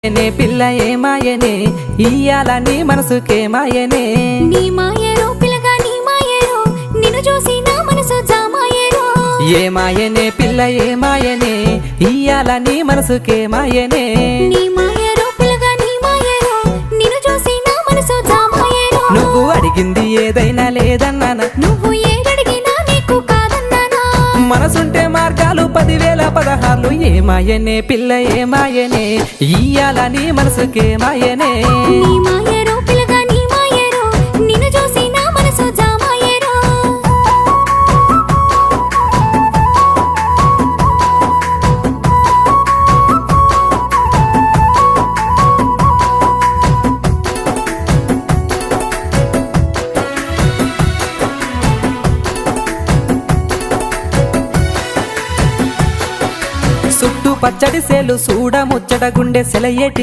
నే పిల్ల ఏమాయనే ఇయ్యాల నీ మనసుకేమాయనే నీ మాయరో పిల్లగా నీ మాయరో నిన్ను చూసి నా మనసు జామాయరో ఏమాయనే పిల్ల ఏమాయనే ఇయ్యాల నీ మనసుకేమాయనే నీ మాయరో పిల్లగా నీ మాయరో నిన్ను చూసి నా మనసు జామాయరో నువ్వు అడిగింది ఏదైనా లేదన్నానా నువ్వు ఏడడిగినా నీకు కాదన్నానా మనసుంటే మార్గాలు 10,000 16 ఏమాయనే పిల్ల ఏమాయనే ఇయ్యాల నీ మనసుకేమాయనే నీ మాయరో పిల్లగా నీ మాయరో నిన్ను చూసి నా మనసు జామాయరో చుట్టూ పచ్చడి సేలు చూడ ముచ్చట గుండె సెలయేటి